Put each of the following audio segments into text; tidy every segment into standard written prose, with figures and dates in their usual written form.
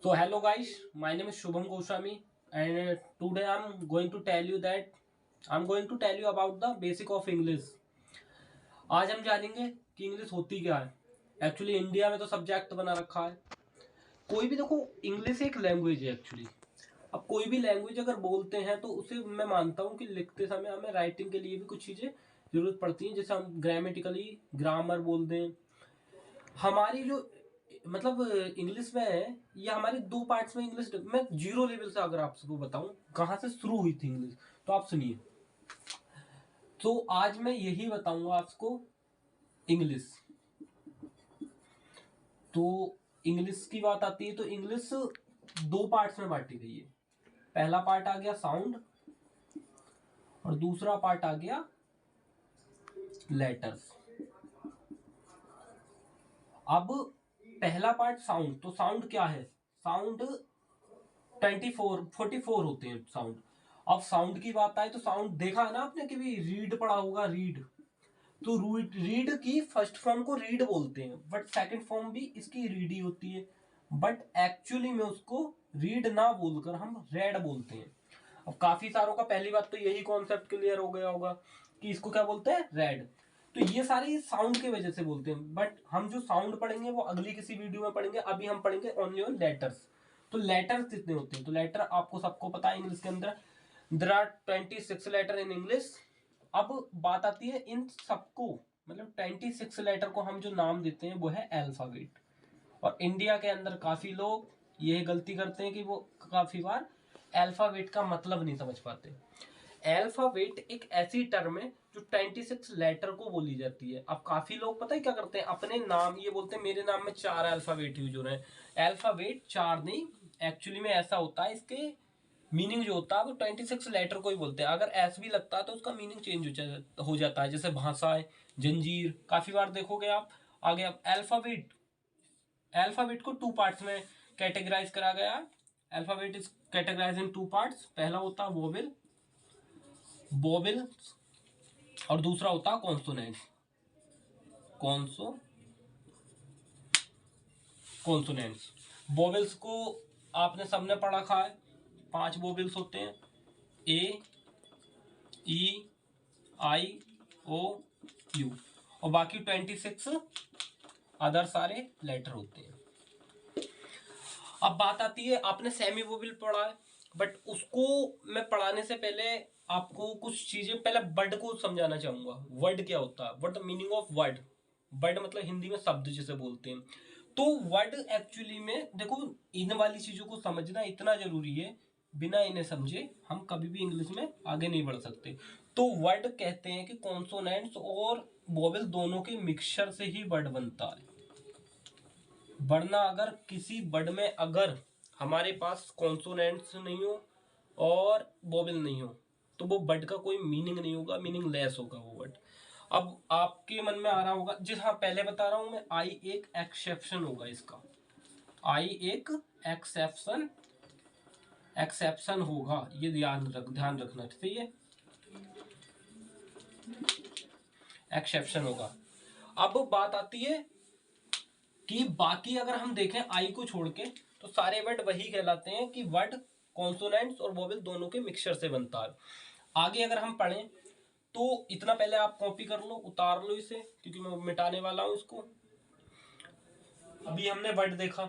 So hello guys, my name is Shubham Goswami and today I'm going to tell you about the basic of English. आज हम जानेंगे कि English होती क्या है। एक्चुअली इंडिया में तो सब्जेक्ट बना रखा है। कोई भी देखो, इंग्लिश एक लैंग्वेज है एक्चुअली। अब कोई भी लैंग्वेज अगर बोलते हैं तो उसे मैं मानता हूँ कि लिखते समय हमें राइटिंग के लिए भी कुछ चीजें जरूरत पड़ती हैं, जैसे हम ग्रामेटिकली ग्रामर बोल दें। हमारी जो मतलब इंग्लिश में है, ये हमारे दो पार्ट्स में इंग्लिश। मैं जीरो लेवल से अगर आपको बताऊं कहां से शुरू हुई थी इंग्लिश, तो आप सुनिए। तो आज मैं यही बताऊंगा आपको इंग्लिश। तो इंग्लिश की बात आती है तो इंग्लिश दो पार्ट्स में बांटी गई है। पहला पार्ट आ गया साउंड और दूसरा पार्ट आ गया लेटर्स। अब पहला पार्ट साउंड, तो साउंड क्या है? साउंड 44 होते हैं साउंड। अब साउंड की बात आए तो साउंड देखा है ना आपने, कभी रीड पढ़ा होगा, रीड। तो रीड की फर्स्ट फॉर्म को रीड बोलते हैं, बट सेकंड फॉर्म भी इसकी रीड ही होती है। बट एक्चुअली में उसको रीड ना बोलकर हम रेड बोलते हैं। अब काफी सारों का पहली बात तो यही कॉन्सेप्ट क्लियर हो गया होगा कि इसको क्या बोलते हैं, रेड। तो ये सारे साउंड की वजह से बोलते हैं, बट हम जो साउंड पढ़ेंगे वो अगली किसी वीडियो में पढ़ेंगे। अभी हम पढ़ेंगे ओनली ऑन लेटर्स। तो लेटर्स कितने होते हैं? तो लेटर आपको सबको पता है इंग्लिश के अंदर there are 26 letter in English. अब बात आती है इन सबको, मतलब 26 लेटर को हम जो नाम देते हैं वो है अल्फाबेट। और इंडिया के अंदर काफी लोग ये गलती करते हैं कि वो काफी बार अल्फाबेट का मतलब नहीं समझ पाते। अल्फाबेट एक ऐसी टर्म है जो 26 लेटर को बोली जाती है। अब काफी लोग पता है क्या करते हैं, अपने नाम ये बोलते हैं मेरे नाम में 4 अल्फाबेट यूज हो रहे हैं। अल्फाबेट 4 नहीं, एक्चुअली में ऐसा होता है, इसके मीनिंग जो होता है वो 26 लेटर को ही बोलते हैं। अगर एस भी लगता है तो उसका मीनिंग चेंज हो जाता है, जैसे भाषाएं, जंजीर। काफी बार देखोगे आप। आगे अब अल्फाबेट, अल्फाबेट को टू पार्ट्स में कैटेगराइज करा गया है। Alphabet is categorize in two parts. पहला होता है वोवेल, वोवेल, और दूसरा होता है कॉन्सोनेंट्स, कॉन्सो कॉन्सोनेंट्स। वोवेल्स को आपने सबने पढ़ा रखा है। 5 वोवेल्स होते हैं, ए, ई, आई, ओ, यू, और बाकी 26 अदर सारे लेटर होते हैं। अब बात आती है, आपने सेमी वोवेल पढ़ा है, बट उसको मैं पढ़ाने से पहले आपको कुछ चीजें, पहले वर्ड को समझाना चाहूंगा। वर्ड क्या होता है, what the meaning of word. Word मतलब हिंदी में शब्द जिसे बोलते हैं। तो वर्ड एक्चुअली में देखो, इन वाली चीजों को समझना इतना जरूरी है, बिना इन्हें समझे हम कभी भी इंग्लिश में आगे नहीं बढ़ सकते। तो वर्ड कहते हैं कि कॉन्सोनेंट्स और वोवेल दोनों के मिक्सचर से ही वर्ड बनता है। वरना अगर किसी वर्ड में अगर हमारे पास कॉन्सोनेंट्स नहीं हो और वोवेल नहीं हो तो वो वर्ड का कोई मीनिंग नहीं होगा, मीनिंगलेस होगा वो वर्ड। अब आपके मन में आ रहा होगा, जी हाँ पहले बता रहा हूं मैं, आई एक एक्सेप्शन होगा इसका। आई एक एक्सेप्शन एक्सेप्शन होगा, ये ध्यान रखना, ठीक है, एक्सेप्शन होगा। अब बात आती है कि बाकी अगर हम देखें आई को छोड़ के तो सारे वर्ड वही कहलाते हैं कि वर्ड कॉन्सोनेंट्स और वोवेल दोनों के मिक्सचर से बनता है। आगे अगर हम पढ़ें तो इतना पहले आप कॉपी कर लो, उतार लो इसे, क्योंकि मैं मिटाने वाला हूं इसको। अभी हमने वर्ड देखा।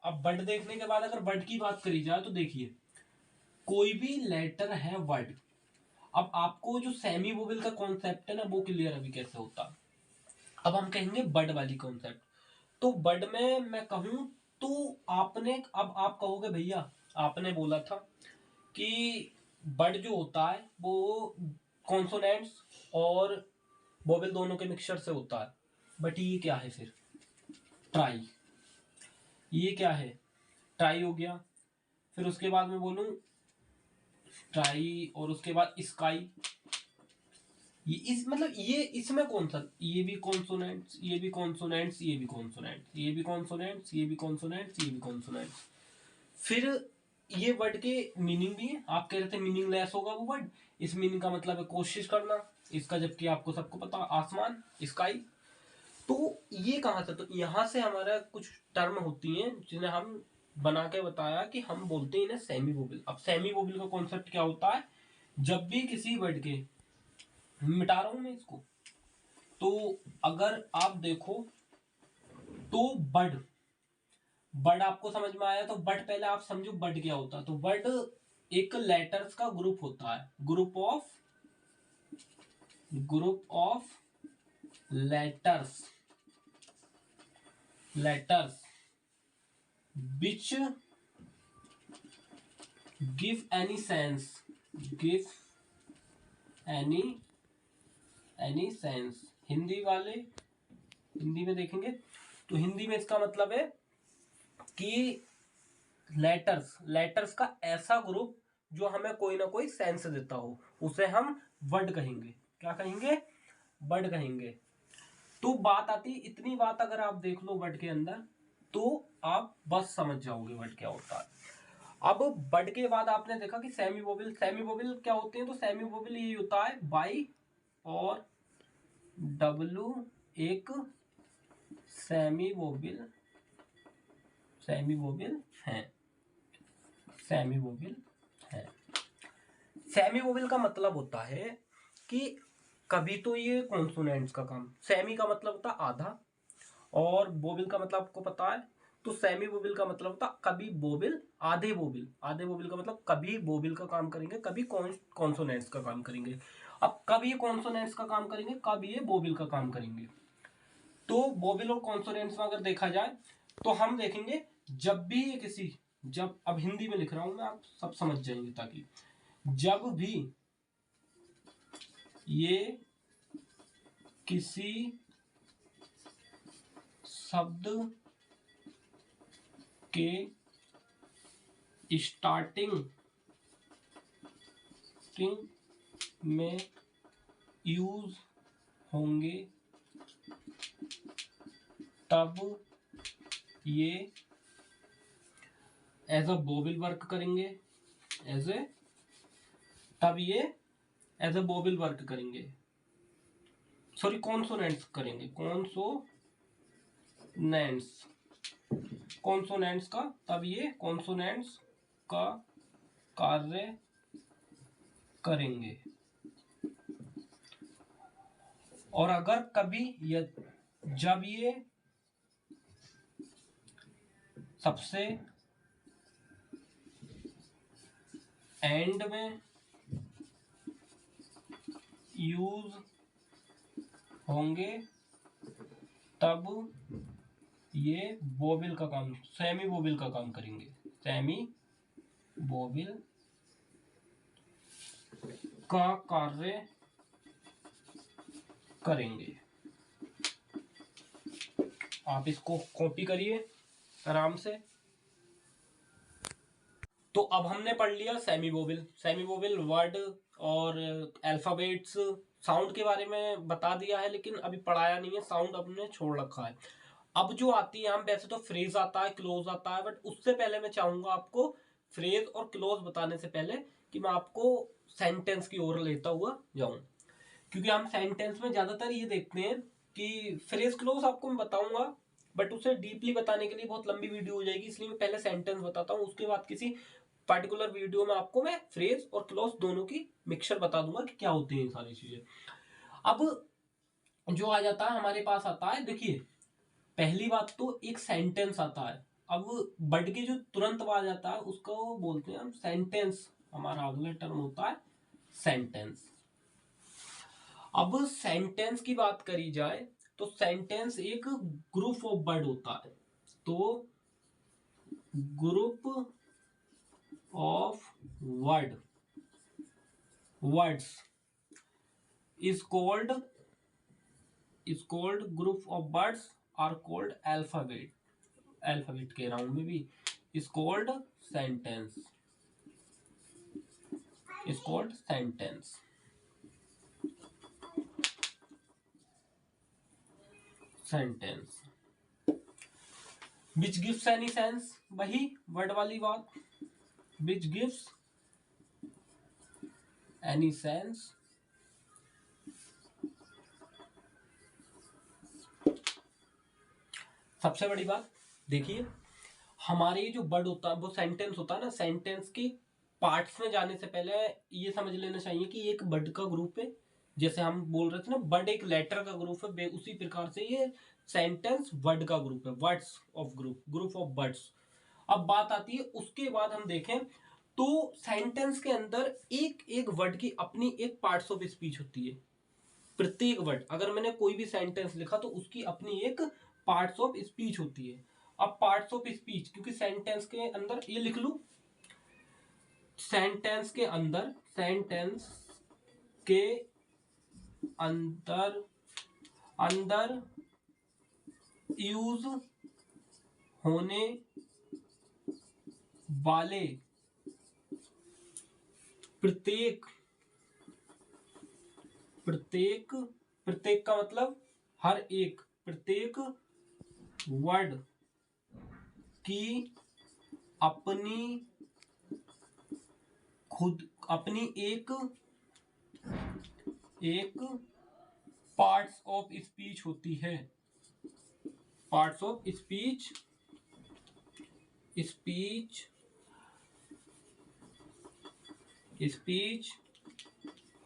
अब वर्ड देखने के बाद अगर वर्ड की बात करी जाए तो देखिए, कोई भी लेटर है वर्ड। अब आपको जो सेमी वोवेल का कॉन्सेप्ट है ना वो क्लियर अभी कैसे होता है। अब हम कहेंगे वर्ड वाली कॉन्सेप्ट। तो वर्ड में मैं कहूं तो आपने, अब आप कहोगे भैया आपने बोला था कि वर्ड जो होता है वो कॉन्सोनेंट्स और वोवेल दोनों के मिक्सचर से होता है, बट ये क्या है फिर? ट्राई। ये क्या है? ट्राई हो गया। फिर उसके बाद मैं बोलूं ट्राई, और उसके बाद स्काई। ये इस मतलब ये इसमें कौन सा, ये भी कॉन्सोनेंट्स, ये भी कॉन्सोनेंट्स, ये भी कॉन्सोनेंट्स, ये भी कॉन्सोनेंट्स, ये भी कॉन्सोनेंट्स, ये भी कॉन्सोनेंट्स। फिर ये वर्ड के मीनिंग भी है। आप कह रहे थे मीनिंगलेस होगा वो वर्ड, इस मीनिंग का मतलब है कोशिश करना इसका, जबकि आपको सबको पता आसमान, स्काई। तो ये कहां से, तो यहां से हमारा कुछ टर्म होती हैं जिन्हें हम बना के बताया कि हम बोलते हैं इन्हें सेमी वोबल। अब सेमी वोबल का कॉन्सेप्ट क्या होता है, जब भी किसी वर्ड के, मिटा रहा हूं मैं इसको, तो अगर आप देखो तो बड, बड आपको समझ में आया, तो बड पहले आप समझो बड क्या होता है। तो बड एक लेटर्स का ग्रुप होता है, group of letters which give any sense, Hindi वाले हिंदी में देखेंगे तो हिंदी में इसका मतलब है कि लेटर्स का ऐसा ग्रुप जो हमें कोई ना कोई सेंस देता हो, उसे हम वर्ड कहेंगे। क्या कहेंगे? वर्ड कहेंगे। तो बात आती, इतनी बात अगर आप देख लो वर्ड के अंदर तो आप बस समझ जाओगे वर्ड क्या होता है। अब वर्ड के बाद आपने देखा कि सेमी वोवेल क्या होते हैं, तो सेमी वोवेल ये होता है वाई और डब्ल्यू एक सेमी वोवेल है। सेमी वोवेल का मतलब होता है कि कभी तो ये कॉन्सोनेंट्स का काम, सेमी का मतलब होता है आधा, और वोवेल का मतलब आपको पता है, तो सेमी वोवेल का मतलब होता कभी वोवेल, आधे वोवेल का मतलब कभी वोवेल का काम करेंगे, कभी कॉन्सोनेंट्स का काम करेंगे। अब कब ये कॉन्सोनेंट्स का काम करेंगे, कब ये वोवेल का काम करेंगे। तो वोवेल और कॉन्सोनेंट्स में अगर देखा जाए तो हम देखेंगे जब भी ये किसी, जब, अब हिंदी में लिख रहा हूं मैं, आप सब समझ जाएंगे, ताकि जब भी ये किसी शब्द के स्टार्टिंग में यूज होंगे तब ये एज अ वोवेल वर्क करेंगे, सॉरी कॉन्सोनेंट्स करेंगे, कॉन्सोनेंट्स का, तब ये कॉन्सोनेंट्स का कार्य करेंगे। और अगर कभी जब ये सबसे एंड में यूज होंगे तब ये वोवेल का काम, सेमी वोवेल का काम करेंगे, सेमी वोवेल का कार्य करेंगे। आप इसको कॉपी करिए आराम से। तो अब हमने पढ़ लिया सेमी वोवेल वर्ड और अल्फाबेट्स, साउंड के बारे में बता दिया है, लेकिन अभी पढ़ाया नहीं है, साउंड हमने छोड़ रखा है। अब जो आती है, हम वैसे तो फ्रेज आता है, क्लोज आता है, बट उससे पहले मैं चाहूंगा आपको फ्रेज और क्लोज बताने से पहले कि मैं आपको सेंटेंस की ओर लेता हुआ जाऊं, क्योंकि हम सेंटेंस में ज्यादातर ये देखते हैं कि फ्रेज क्लोज आपको मैं बताऊंगा, बट उसे डीपली बताने के लिए बहुत लंबी वीडियो हो जाएगी, इसलिए मैं पहले सेंटेंस बताता हूँ, उसके बाद किसी पर्टिकुलर वीडियो में आपको मैं फ्रेज और क्लोज दोनों की मिक्सचर बता दूंगा कि क्या होती है ये सारी चीजें। अब जो आ जाता है हमारे पास आता है, देखिए पहली बात तो एक सेंटेंस आता है। अब वर्ड के जो तुरंत बाद आता है उसको बोलते हैं हम सेंटेंस, हमारा अगला टर्म होता है सेंटेंस। अब सेंटेंस की बात करी जाए तो सेंटेंस एक ग्रुप ऑफ वर्ड होता है, तो group of words is called group of words are called alphabet के राउंड में भी is called sentence, which gives any sense, वही वर्ड वाली बात, which gives any sense, सबसे बड़ी बात देखिए, हमारे ये जो वर्ड होता है वो सेंटेंस होता है ना, सेंटेंस के पार्ट्स में जाने से पहले ये समझ लेना चाहिए कि ये एक वर्ड का ग्रुप है। जैसे हम बोल रहे थे ना, वर्ड एक लेटर का ग्रुप है, उसी प्रकार से ये सेंटेंस वर्ड का ग्रुप है, words of group, group of words. अब बात आती है उसके बाद हम देखें तो सेंटेंस के अंदर एक एक वर्ड की अपनी एक पार्ट्स ऑफ स्पीच होती है। प्रत्येक वर्ड, अगर मैंने कोई भी सेंटेंस लिखा तो उसकी अपनी एक पार्ट्स ऑफ स्पीच होती है। अब पार्ट्स ऑफ स्पीच, क्योंकि सेंटेंस के अंदर ये लिख लू, सेंटेंस के अंदर, सेंटेंस के अंदर अंदर यूज होने वाले प्रत्येक, प्रत्येक, प्रत्येक का मतलब हर एक, प्रत्येक वर्ड की अपनी खुद अपनी एक पार्ट्स ऑफ स्पीच होती है। Parts of speech, speech speech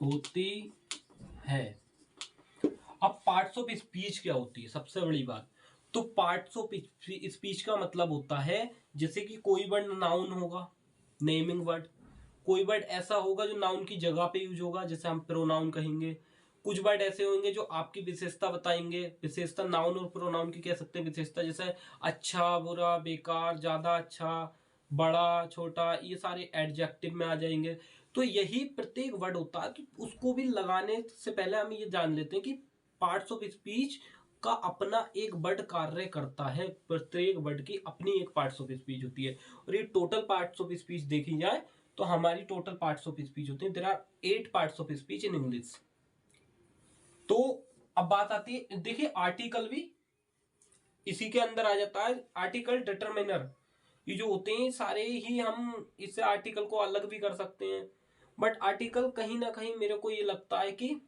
होती है। अब पार्ट्स ऑफ स्पीच क्या होती है, सबसे बड़ी बात। तो पार्ट्स ऑफ स्पीच का मतलब होता है, जैसे कि कोई वर्ड नाउन होगा, नेमिंग वर्ड, कोई वर्ड ऐसा होगा जो नाउन की जगह पे यूज होगा, जैसे हम प्रोनाउन कहेंगे। कुछ वर्ड ऐसे होंगे जो आपकी विशेषता बताएंगे, विशेषता नाउन और प्रोनाउन की कह सकते हैं विशेषता, जैसे अच्छा, बुरा, बेकार, ज्यादा अच्छा, बड़ा, छोटा, ये सारे एडजेक्टिव में आ जाएंगे। तो यही प्रत्येक वर्ड होता है। तो उसको भी लगाने से पहले हम ये जान लेते हैं कि पार्ट्स ऑफ स्पीच का अपना एक वर्ड कार्य करता है, प्रत्येक वर्ड की अपनी एक पार्ट्स ऑफ स्पीच होती है। और ये टोटल पार्ट्स ऑफ स्पीच देखी जाए तो हमारी टोटल पार्ट्स ऑफ स्पीच होती है, there are 8 parts of speech in English. तो अब बात आती है, देखिए आर्टिकल भी इसी के अंदर आ जाता है। आर्टिकल, डिटरमिनर, ये जो होते हैं सारे ही, हम इससे आर्टिकल को अलग भी कर सकते हैं, बट आर्टिकल कहीं ना कहीं मेरे को ये लगता है कि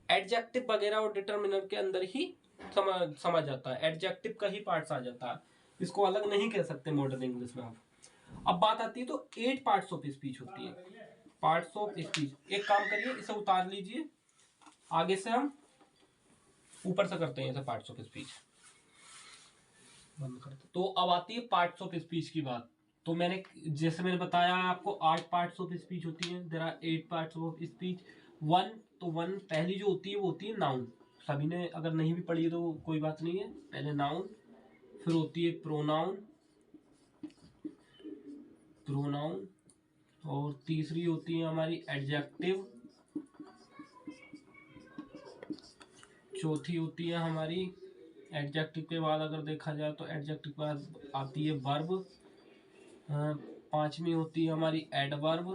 एडजेक्टिव वगैरह और डिटरमिनर के अंदर ही समझ आता है, एडजेक्टिव का ही पार्ट्स आ जाता है, इसको अलग नहीं कह सकते मॉडर्न इंग्लिश में आप। अब बात आती है तो 8 पार्ट्स ऑफ स्पीच होती है, पार्ट्स ऑफ स्पीच। एक काम करिए, इसे उतार लीजिए, आगे से हम ऊपर से करते हैं इसे पार्ट्स ऑफ स्पीच, बंद करते। तो अब आती है पार्ट्स ऑफ स्पीच की बात। तो मैंने, जैसे मैंने बताया आपको, 8 पार्ट्स ऑफ स्पीच होती है, there are 8 parts of speech. One, तो वन पहली जो होती है वो होती है नाउन। सभी ने अगर नहीं भी पढ़ी है तो कोई बात नहीं है, पहले नाउन, फिर होती है प्रोनाउन, प्रोनाउन, और तीसरी होती है हमारी एडजेक्टिव, चौथी होती है हमारी, एडजेक्टिव के बाद अगर देखा जाए तो एडजेक्टिव के बाद आती है वर्ब, पांचवी होती है हमारी एडवर्ब,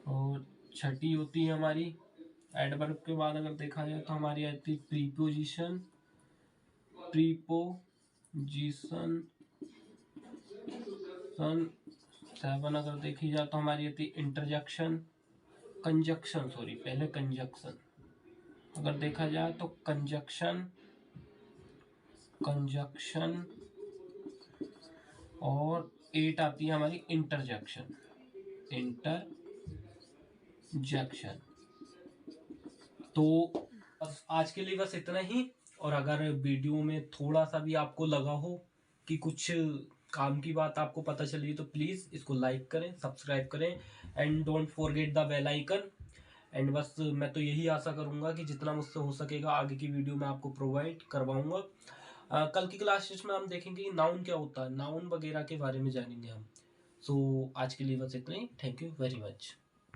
और छठी होती है हमारी, एडवर्ब के बाद अगर देखा जाए तो हमारी आती है प्रीपोजिशन, प्रीपोजिशन, 7 अगर देखी जाए तो हमारी आती है इंटरजेक्शन, कंजक्शन, सॉरी पहले कंजक्शन, अगर देखा जाए तो कंजक्शन, कंजक्शन, और 8 आती है हमारी इंटरजेक्शन, इंटरजेक्शन। तो बस आज के लिए बस इतना ही। और अगर वीडियो में थोड़ा सा भी आपको लगा हो कि कुछ काम की बात आपको पता चली तो प्लीज़ इसको लाइक करें, सब्सक्राइब करें, and don't forget the bell icon. And बस मैं तो यही आशा करूंगा कि जितना मुझसे हो सकेगा आगे की वीडियो में आपको प्रोवाइड करवाऊंगा। कल की क्लासेस में हम देखेंगे कि नाउन क्या होता है, नाउन वगैरह के बारे में जानेंगे हम। सो आज के लिए बस इतना ही। Thank you very much.